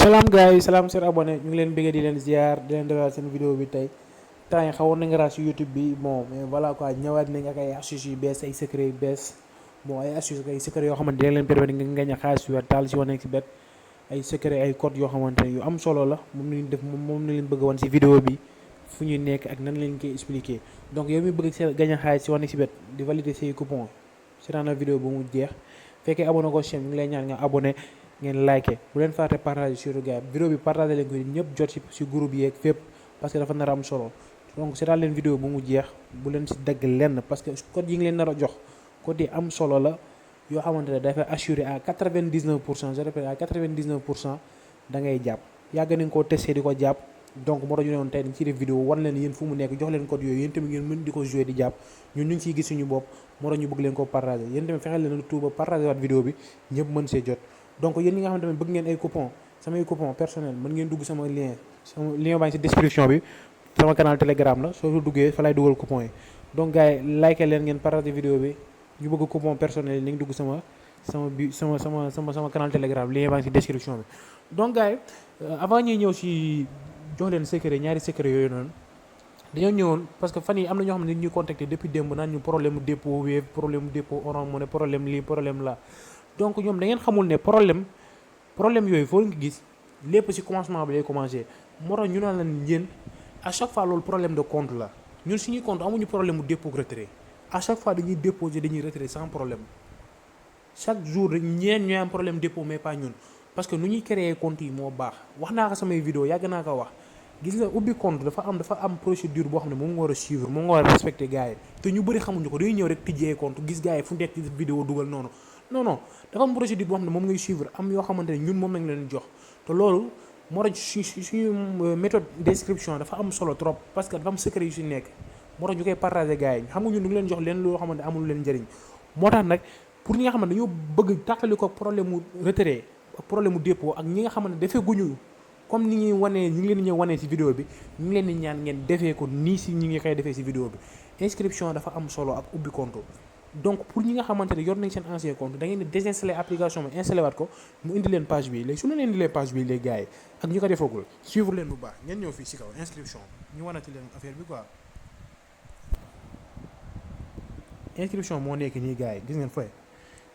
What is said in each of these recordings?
salaam gars yi salaam seen abonné ñu ngi leen bëgg di leen ziar di leen defal seen vidéo bi tey temps yi xawoon na nga raas si YouTube bi bon mais voilà quoi ñëwaat nañ ak ay astuces yu bees ay secret yu bees bon ay astuces ay secret yoo xamante dina leen permettre nga gañ a xaalis yu taal si wane si bet ay secret ay code yoo xamante ne yu am solo la moom nañu def moom na leen bëgg a wan si vidéo bi fu ñuy nekk ak nan leen koy expliquer donc yow mi bëgg si gañ a xaalis si wane si bet di valider say coupons seetaan na vidéo ba mu jeex fekkee abonné ko chaîne ñu ngi lay ñaan nga abonné ngeen like bu leen fàtte partage sur gars vidéo bi partagé leen ko ñëpp jot ci groupe yi ak fépp parce que dafa nar a am solo donc seetaan leen vidéo bu mu jeex bu leen ci dagg lenn parce que code yi ngi leen nar a jox code yi am solo la yoo xamante ne dafay assuré à 99% je répète à 99% da ngay jàpp yàgg nañ koo testé di ko jàpp donc moo tax ñu ne woon tey dañ ciy def vidéo wan leen yéen fu mu nekk jox leen code yooyu yéen tamit ngeen mën di ko jouer di jàpp ñun ñu ngi ciy gis suñu bopp moo tax ñu bëgg leen ko partagé yéen tamit fexeel leen tout ba partagé waat vidéo bi ñëpp mën see jot donc yéen ñi nga xamante ne bëgg ngeen ay coupon samay coupon personnel mën ngeen dugg sama lien baa ngi ci description bi sama canal telegram la soo duggee fa lay dugal coupon yi donc gars yi like leen ngeen partagé vidéo bi ñu bëgg coupon personnel yi nañ dugg sama canal telegram lien baa ngi ci description bi donc gars yi avant ñuy ñëw ci jox leen secret ñaari secret yooyu noonu dañoo ñëwoon parce que fan yi am na ñoo xam ne ñuy contacter depuis démb naan ñu problème dépôt Wave problème dépôt Orange Money problème lii problème la donc ñoom da ngeen xamul ne problème yooyu foo nga gis lépp ci commencement bi lay commencé moo tax ñu naan leen yéen à chaque fois loolu problème de compte la ñun suñuy compte amuñu problème mu dépôt retrait à chaque fois dañuy déposer dañuy retirer sans problème chaque jour ñeen ñooy am problème dépôt mais pas ñun parce que nu ñuy créer compte yi moo baax wax naa ko samay vidéo yàgg naa ko wax gis nga ubbi compte dafa am procédure boo xam ne moom nga war a suivre moom nga war a respecter gars yi te ñu bëri xamuñu ko day ñëw rek tijjee compte gis gars yi fu nekk vidéo dugal noonu non dafa am procédure boo xam ne moom ngay suivre am yoo xamante ne ñun moom lañ leen jox te loolu moo tax suñu méthode d'inscription dafa am solo trop parce que dafa am secret yu si nekk moo tax ñu koy partager gars yi xam nga ñun ñu ngi leen jox leen loo xamante ne amul leen njëriñ moo tax nag pour ñi nga xamante dañoo bëgg tàqali ko problème mu retrait ak problème mu dépôt ak ñi nga xamante ne defee guñu comme ni ñuy wanee ñu ngi leen di ñëw wanee ci vidéo bi ñu ngi leen di ñaan ngeen defee ko nii ci ñi ngi koy defee ci vidéo bi inscription dafa am solo ak ubbi compte donc pour ñi nga xamante ne yor nañ seen ancien compte da ngeen di désinstaller application bi installé waat ko mu indi leen page bi léegi su leen indilee page bi léegi gars yi ak ñi ko defagul suivre leen bu baax ngeen ñëw fii ci kaw inscription ñu wanati leen affaire bi quoi inscription moo nekk nii gars yi gis ngeen fooy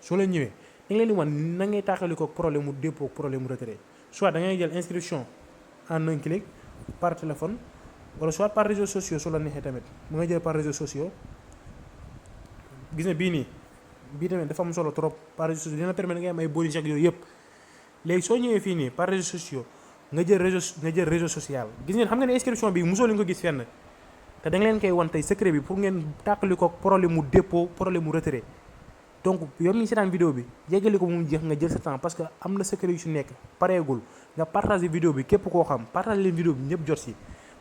soo leen ñëwee da nga leen di wan na ngay tàqali ko problème mu dépôt problème mu retrait soit da ngay jël inscription en un clic par téléphone wala soit par réseaux sociaux su la neexee tamit mu nga jël par réseaux sociaux gis na bii tamit dafa am solo trop par réseaux sociaux dina permettre nga am ay bonus ak yooyu yëpp léegi soo ñëwee fii nii par réseaux sociaux nga jël réseau social gis ngeen xam nga ne inscription bi mosoo leen ko gis fenn te da nga leen koy wan tey secret bi pour ngeen tàqali ko problème mu dépôt problème mu retrait donc yow mi seetaan vidéo bi yeggali ko mu jeex nga jël sa temps parce que am na secret yu si nekk pareegul nga partager vidéo bi képp koo xam partager leen vidéo bi ñëpp jot si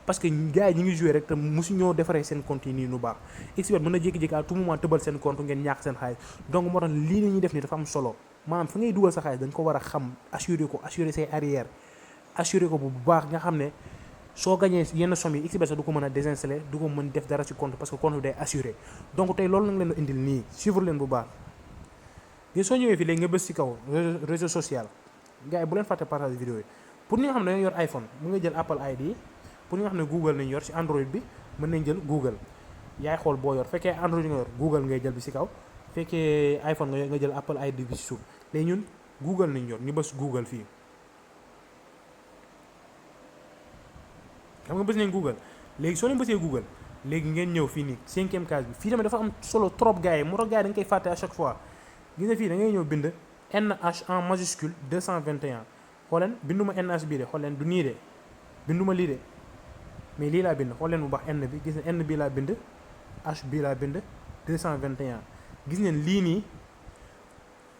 parce que gars yi ñu ngi joué rek te mosu ñoo defaree seen compte yi nii nu baax Xbet mën na jékki-jékki à tout moment tëbal seen compte ngeen ñàkk seen xaalis donc moo tax lii la ñuy def nii dafa am solo maanaam fi ngay dugal sa xaalis dañ ko war a xam assurer say arrière assurer ko bu baax nga xam ne soo gañee yenn somme yi Xbet sax du ko mën a désinstaller du ko mën def dara ci compte parce que compte bi day assuré donc tey loolu nag leen indil nii suivre leen bu baax ngeen soo ñëwee fii léegi nga bës ci kaw réseau social gars yi bu leen fàtte partage vidéo yi pour ñi nga xam ne dañoo yor iPhone mu nga jël Apple ID pour ñi nga xam ne Google nañ yor ci Android bi mën nañ jël Google yaay xool boo yor fekkee Android nga yor Google ngay jël bi ci kaw fekkee iPhone nga jël Apple ID bi ci suuf léegi ñun Google nañ yor ñu bës Google fii xam nga bës nañ Google léegi soo leen bësee Google léegi ngeen ñëw fii nii 5e case bi fii tamit dafa am solo trop gars yi moo tax gars yi dañ koy fàtte à chaque fois gis nga fii da ngay ñëw bind NH en majuscule 221 xool leen binduma NH bii de xool leen du nii de binduma lii de mais lii laa bind xool leen bu baax N bi gis nga N bii laa bind H bii laa bind 221 gis ngeen lii nii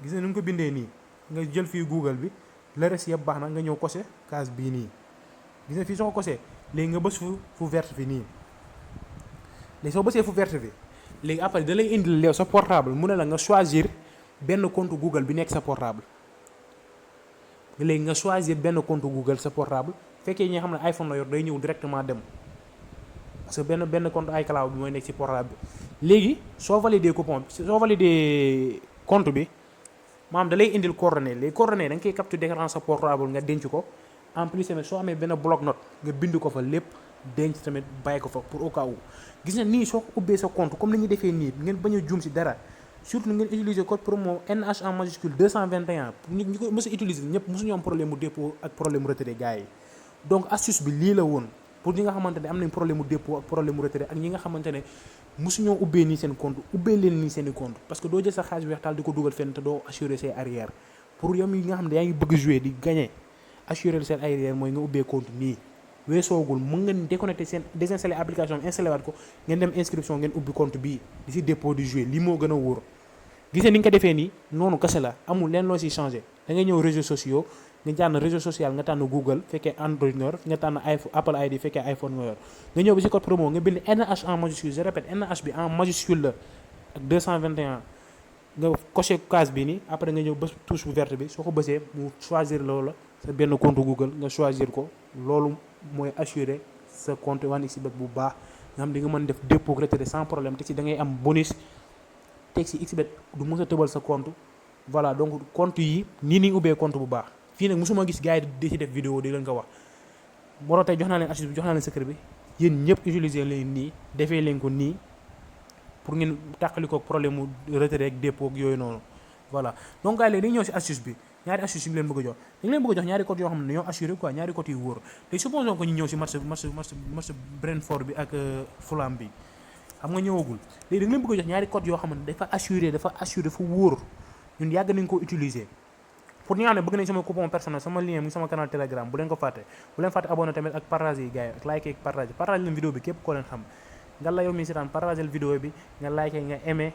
gis nga nu nga ko bindee nii nga jël fii Google bi le reste yëpp baax na nga ñëw coché case bii nii gis nga fii soo ko coché léegi nga bës fu verte fi nii léegi soo bësee fu verte fi léegi après da lay indil leew sa portable mu ne la nga choisir benn compte Google bi nekk sa portable léegi nga choisir benn compte Google sa portable fekkee ñi nga xam ne iPhone la yor day ñëw directement dem parce que benn compte iCloud bi mooy nekk ci portable bi léegi soo validé compte bi maanaam da lay indil coordonnées les coordonnées da nga koy capture d'écran sa portable nga denc ko en plus tamit soo amee benn bloc note nga bind ko fa lépp denc tamit bàyyi ko fa pour au cas où gis nga nii soo ko ubbee sa compte comme ni ñu defee nii ngeen bañ a juum si dara surtout ngeen utiliser code promo NH en majuscule 221 ñi ko mës a utiliser ñëpp mësuñu am problème mu dépôt ak problème mu retrait gars yi donc astuce bi lii la woon pour ñi nga xamante ne am nañ problème mu dépôt ak problème mu retrait ak ñi nga xamante ne mësuñoo ubbee nii seen compte ubbee leen nii seen i compte parce que doo jël sa xaalis weex taal di ko dugal fenn te doo assurer say arrière pour yow yi nga xam ne yaa ngi bëgg jouer di gagner assurer seen arrière mooy nga ubbee compte nii weesoogul mën ngeen déconnecter seen désinstaller application bi installé waat ko ngeen dem inscription ngeen ubbi compte bii di si dépôt di jouer lii moo gën a wóor gisee ni nga ko defee nii noonu kese la amul leen loo si changé da ngay ñëw réseaux sociaux nga tànn réseau social nga tànn Google fekkee Android nga yor nga tànn Apple ID fekkee iPhone nga yor nga ñëw bi si code promo nga bind NH en majuscule je répète NH bi en majuscule la ak 221 nga coché case bi nii après nga ñëw bës touche bu verte bi soo ko bësee mu choisir loolu la sa benn compte Google nga choisir ko loolu mooy assurer sa compte 1xBet bu baax nga xam di nga mën def dépôt retrait sans problème te ci da ngay am bonus teg si xBet du mës a tëbal sa compte voilà donc compte yi nii ni ubbee compte bu baax fii nag mosuma gis gars yi di ci def vidéo di leen ko wax moo tax tey jox naa leen astuce bi jox naa leen secret bi yéen ñëpp utiliser leen nii defee leen ko nii pour ngeen tàqali ko problème mu retrait ak dépôt ak yooyu noonu voilà donc gars yi léegi dañuy ñëw si astuce bi ñaari astuce yi ñu leen bëgg a jox dañu leen bëgg a jox ñaari côté yoo xam ne dañoo assuré quoi ñaari côté yu wóor léegi supposons que ñu ñëw si match Brentford bi ak Fulham bi xam nga ñëwagul léegi dañu leen bëgg a jox ñaari côté yoo xam ne dafa assuré dafa wóor ñun yàgg nañ ko utiliser pour ñi nga xam ne bëgg nañ sama coupon personnel sama lien mu sama canal Telegram bu leen ko fàtte abonné tamit ak partage yi gars yi ak like ak partage leen vidéo bi képp koo leen xam nga la yow mi seetaan partagel vidéo bi nga like nga aimé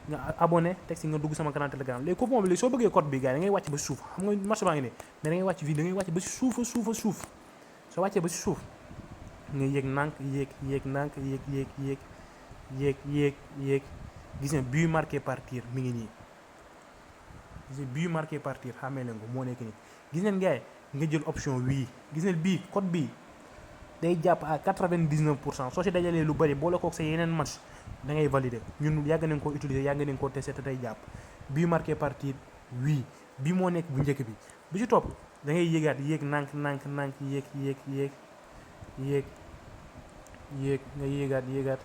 nga abonné teg si nga dugg sama canal Telegram léegi coupon bi léegi soo bëggee code bi gars yi da ngay wàcc ba suuf xam nga marché baa ngi ne mais da ngay wàcc fii da ngay wàcc ba si suuf soo wàccee ba si suuf nga yéeg nànk yéeg nànk yéeg gis nga but marqué par tir mi ngi nii gis nga but marqué par tir xamee leen ko moo nekk nii gis ngeen gars yi nga jël option wii gis ngeen bii code bii day jàpp à 99% soo si dajalee lu bëri boole kook sa yeneen match da ngay valider ñun yàgg nañ koo utiliser yàgg nañ koo testé te day jàpp bii marqué par tir wii bii moo nekk bu njëkk bi ci topp da ngay yéegaat yéeg nànk yéeg nga yéegaat yéeg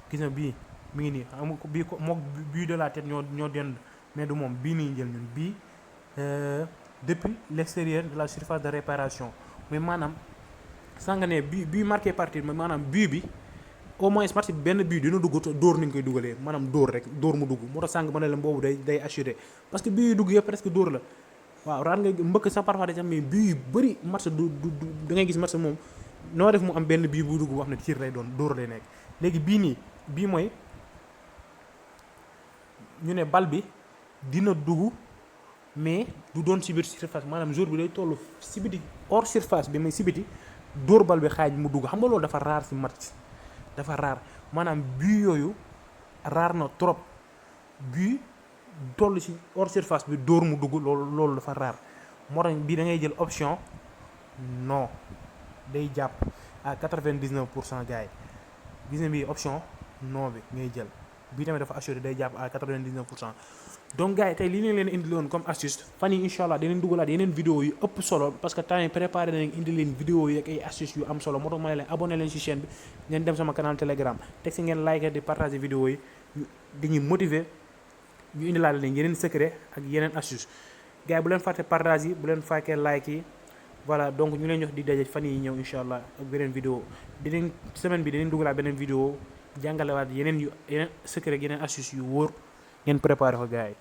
gis na bii mi ngi nii xam bii ko mook bii de la tête ñoo dend mais du moom bii nii jël ñun bii depuis l'extérieur de la surface de réparation mais maanaam sànga ne bii marqué partir mais maanaam bii bi au moins match bi benn bii dina dugg dóor nañ koy dugalee maanaam dóor rek dóor mu dugg moo tax sàng ma ne la boobu day assuré parce que bii yu dugg yëpp presque dóor la waaw raar nga mbëkk sa parfois sax mais bii yu bëri match du da ngay gis match moom noo def mu am benn bii bu dugg wax ne tir lay doon dóor lay nekk léegi bii nii bii mooy ñu ne bal bi dina dugg mais du doon ci biir surface maanaam jour bi day toll ci biti hors surface bi mais ci biti dóor bal bi xaaj mu dugg xam nga loolu dafa raar ci match dafa raar maanaam but yooyu raar na trop but toll ci hors surface bi dóor mu dugg loolu dafa raar moo tax bii da ngay jël option non day jàpp à 99% gars yi gis nga bii option non bi ngay jël bii tamit dafa assuré day jàpp à 99%. donc gars yi tey lii leen leen indi loon comme astuce fan yi incha allah dinañ dugalaat yeneen vidéo yu ëpp solo parce que temps yi préparé nañ indi leen vidéo yi ak ay astuces yu am solo moo tax ma ne leen abonné leen ci chaîne bi ngeen dem sama canal Telegram teg si ngeen like di partager vidéo yi dañuy motiver ñu indi laal leen yeneen secret ak yeneen astuce gars yi bu leen fàtte partage yi bu leen fàkkee like yi voilà donc ñu leen jox di daje fan yi ñëw incha allah ak beneen vidéo dinañ semaine bi dinañ dugalaat beneen vidéo jàngalewaat yeneen secret ak yeneen astuce yu wóor ngeen préparé ko gars yi.